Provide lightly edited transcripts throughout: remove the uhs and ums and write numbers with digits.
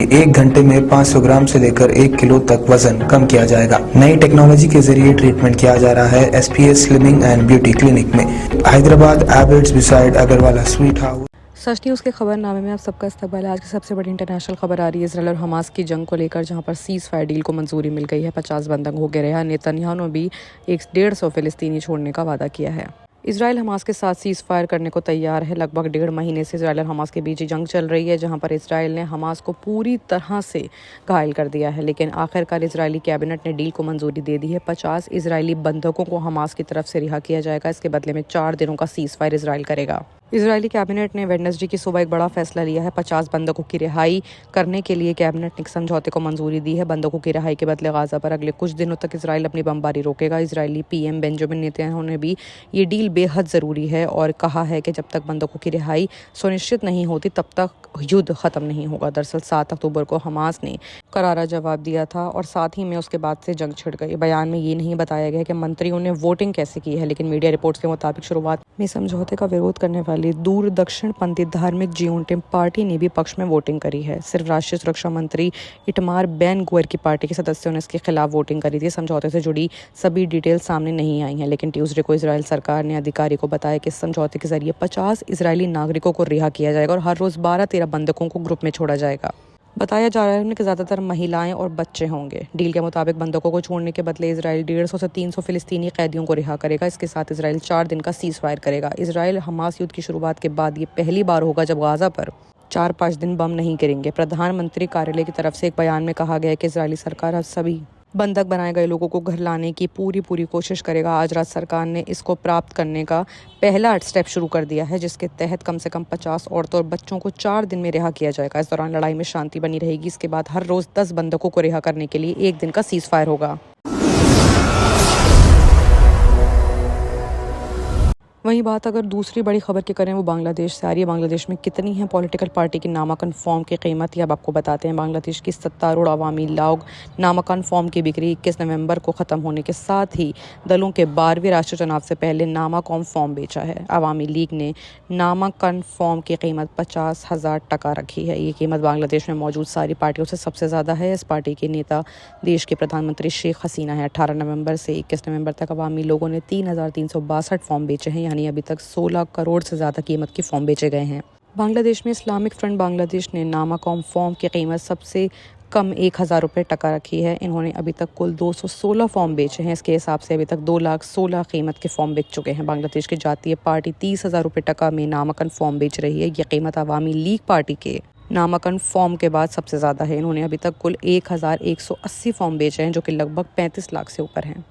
एक घंटे में 500 ग्राम से लेकर 1 किलो तक वजन कम किया जाएगा। नई टेक्नोलॉजी के जरिए ट्रीटमेंट किया जा रहा है SPS slimming and beauty clinic में, Hyderabad Abids beside Agarwala sweet house. सच न्यूज़ के खबरनामे में आप सबका इस्तकबाल है। आज की सबसे बड़ी इंटरनेशनल खबर आ रही है इजराइल और हमास की जंग को लेकर, जहां पर सीज़ फायर डील को मंजूरी मिल गई है। 50 बंधक हो गए रहे। नेतन्याहू ने भी 150 फिलिस्तीनी छोड़ने का वादा किया है। इजराइल हमास के साथ सीज़ फायर करने को तैयार है। लगभग 1.5 महीने से इजराइल और हमास के बीच जंग चल रही है, जहां पर इजराइल ने हमास को पूरी तरह से घायल कर दिया है, लेकिन आखिरकार इजरायली कैबिनेट ने डील को मंजूरी दे दी है। 50 इजरायली बंधकों को हमास की तरफ से रिहा किया जाएगा। इसके बदले में 4 दिनों का सीज़ फायर इजराइल करेगा। इजरायली कैबिनेट ने वेडनेसडे की सुबह एक बड़ा फैसला लिया है। 50 बंधकों की रिहाई करने के लिए कैबिनेट ने एक समझौते को मंजूरी दी है। बंधकों की रिहाई के बदले गाजा पर अगले कुछ दिनों तक इजराइल अपनी बमबारी रोकेगा। इजरायली पीएम बेंजामिन नेतन्याहू ने भी ये डील बेहद ज़रूरी है और कहा है कि जब तक बंधकों की रिहाई सुनिश्चित नहीं होती तब तक युद्ध ख़त्म नहीं होगा। दरअसल 7 अक्टूबर को हमास ने करारा जवाब दिया था और साथ ही में उसके बाद से जंग छिड़ गई। बयान में ये नहीं बताया गया कि मंत्रियों ने वोटिंग कैसे की है, लेकिन मीडिया रिपोर्ट्स के मुताबिक शुरुआत में समझौते का विरोध करने वाली दूर दक्षिणपंथी धार्मिक जियोंटिम पार्टी ने भी पक्ष में वोटिंग करी है। सिर्फ राष्ट्रीय सुरक्षा मंत्री इटमार बेन गुएर की पार्टी के सदस्यों ने इसके खिलाफ वोटिंग करी थी। समझौते से जुड़ी सभी डिटेल सामने नहीं आई हैं, लेकिन ट्यूसडे को इजराइल सरकार ने अधिकारी को बताया कि इस समझौते के जरिए 50 इजरायली नागरिकों को रिहा किया जाएगा और हर रोज 12-13 बंधकों को ग्रुप में छोड़ा जाएगा। बताया जा रहा है कि ज़्यादातर महिलाएं और बच्चे होंगे। डील के मुताबिक बंधकों को छोड़ने के बदले इजराइल 150 से 300 फिलिस्तीनी कैदियों को रिहा करेगा। इसके साथ इजराइल 4 दिन का सीज़ फायर करेगा। इजराइल हमास युद्ध की शुरुआत के बाद ये पहली बार होगा जब गाजा पर 4-5 दिन बम नहीं गिरेंगे। प्रधानमंत्री कार्यालय की तरफ से एक बयान में कहा गया है कि इजरायली सरकार अब सभी बंधक बनाए गए लोगों को घर लाने की पूरी कोशिश करेगा। आज रात सरकार ने इसको प्राप्त करने का पहला स्टेप शुरू कर दिया है, जिसके तहत कम से कम 50 औरतों और बच्चों को 4 दिन में रिहा किया जाएगा। इस दौरान लड़ाई में शांति बनी रहेगी। इसके बाद हर रोज 10 बंधकों को रिहा करने के लिए 1 दिन का सीज़ फायर होगा। वहीं बात अगर दूसरी बड़ी खबर की करें, वो बांग्लादेश से आ रही है। बांग्लादेश में कितनी है पॉलिटिकल पार्टी की नामांकन फॉर्म की कीमत, ये अब आपको बताते हैं। बांग्लादेश की 70 अवामी लोग नामांकन फॉर्म की बिक्री 21 नवंबर को ख़त्म होने के साथ ही दलों के 12वें राष्ट्रीय चुनाव से पहले नामांकन फॉर्म बेचा है। अवामी लीग ने नामांकन फॉर्म की कीमत 50,000 टका रखी है। ये कीमत बांग्लादेश में मौजूद सारी पार्टियों से सबसे ज़्यादा है। इस पार्टी के नेता देश के प्रधानमंत्री शेख हसीना है। 18 नवंबर से 21 नवंबर तक अवामी लोगों ने 3,362 फॉर्म बेचे हैं, यानी अभी तक 16 करोड़ से ज़्यादा कीमत के फॉर्म बेचे गए हैं। बांग्लादेश में इस्लामिक फ्रंट बांग्लादेश ने नामांकन फॉर्म की कीमत सबसे कम 1,000 रुपये टका रखी है। इन्होंने अभी तक कुल 216 फॉर्म बेचे हैं। इसके हिसाब से अभी तक 2,16,000 कीमत के फॉर्म बिक चुके हैं। बांग्लादेश की जातीय पार्टी 30,000 रुपये टका में नामांकन फॉर्म बेच रही है। ये कीमत अवामी लीग पार्टी के नामांकन फॉर्म के बाद सबसे ज़्यादा है। इन्होंने अभी तक कुल 1,180 फॉर्म बेचे हैं, जो कि लगभग 35 लाख से ऊपर हैं।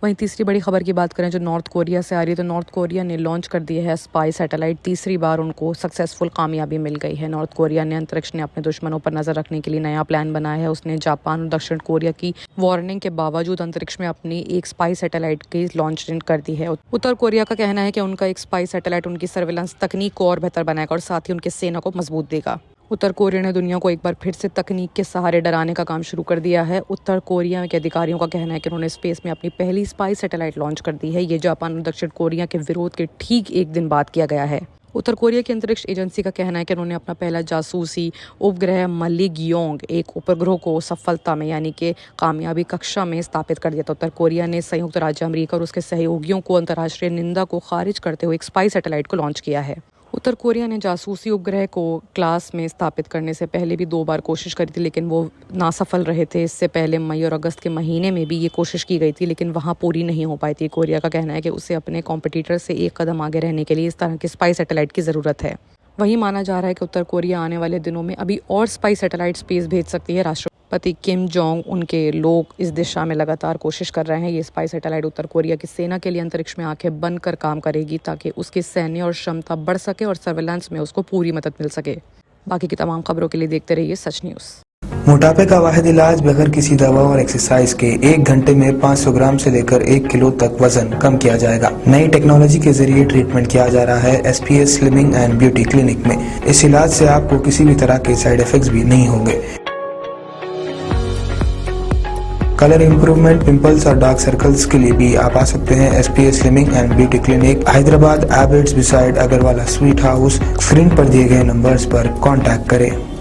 वहीं तीसरी बड़ी खबर की बात करें जो नॉर्थ कोरिया से आ रही है, तो नॉर्थ कोरिया ने लॉन्च कर दिया है स्पाई सैटेलाइट। तीसरी बार उनको सक्सेसफुल कामयाबी मिल गई है। नॉर्थ कोरिया ने अंतरिक्ष में अपने दुश्मनों पर नजर रखने के लिए नया प्लान बनाया है। उसने जापान और दक्षिण कोरिया की वार्निंग के बावजूद अंतरिक्ष में अपनी एक स्पाई सैटेलाइट की लॉन्चिंग कर दी है। उत्तर कोरिया का कहना है कि उनका एक स्पाई सैटेलाइट उनकी सर्विलांस तकनीक को और बेहतर बनाएगा और साथ ही उनकी सेना को मजबूत देगा। उत्तर कोरिया ने दुनिया को एक बार फिर से तकनीक के सहारे डराने का काम शुरू कर दिया है। उत्तर कोरिया के अधिकारियों का कहना है कि उन्होंने स्पेस में अपनी पहली स्पाई सैटेलाइट लॉन्च कर दी है। ये जापान और दक्षिण कोरिया के विरोध के ठीक एक दिन बाद किया गया है। उत्तर कोरिया की अंतरिक्ष एजेंसी का कहना है कि उन्होंने अपना पहला जासूसी उपग्रह मलिगयोंग एक उपग्रह को सफलता में यानी कि कामयाबी कक्षा में स्थापित कर दिया था। उत्तर कोरिया ने संयुक्त राज्य अमेरिका और उसके सहयोगियों को अंतर्राष्ट्रीय निंदा को खारिज करते हुए एक स्पाई सैटेलाइट को लॉन्च किया है। उत्तर कोरिया ने जासूसी उपग्रह को क्लास में स्थापित करने से पहले भी 2 बार कोशिश करी थी, लेकिन वो नासफल रहे थे। इससे पहले मई और अगस्त के महीने में भी ये कोशिश की गई थी, लेकिन वहाँ पूरी नहीं हो पाई थी। कोरिया का कहना है कि उसे अपने कॉम्पिटिटर से एक कदम आगे रहने के लिए इस तरह के स्पाई सैटेलाइट की ज़रूरत है। वहीं माना जा रहा है कि उत्तर कोरिया आने वाले दिनों में अभी और स्पाई सैटेलाइट स्पेस भेज सकती है। राष्ट्रपति किम जोंग उनके लोग इस दिशा में लगातार कोशिश कर रहे हैं। ये स्पाई सैटेलाइट उत्तर कोरिया की सेना के लिए अंतरिक्ष में आंखें बंद कर काम करेगी, ताकि उसकी सैन्य और क्षमता बढ़ सके और सर्विलांस में उसको पूरी मदद मिल सके। बाकी की तमाम खबरों के लिए देखते रहिए सच न्यूज़। मोटापे का वाहिद इलाज बगैर किसी दवा और एक्सरसाइज के 1 घंटे में 500 ग्राम से लेकर 1 किलो तक वजन कम किया जाएगा। नई टेक्नोलॉजी के जरिए ट्रीटमेंट किया जा रहा है SPS slimming and beauty clinic में। इस इलाज से आपको किसी भी तरह के साइड इफेक्ट्स भी नहीं होंगे। कलर इंप्रूवमेंट, पिंपल्स और डार्क सर्कल्स के लिए भी आप आ सकते हैं SPS slimming and beauty clinic, Hyderabad, Abids beside Agarwala sweet house. Screen पर दिए गए नंबर्स पर कांटेक्ट करें।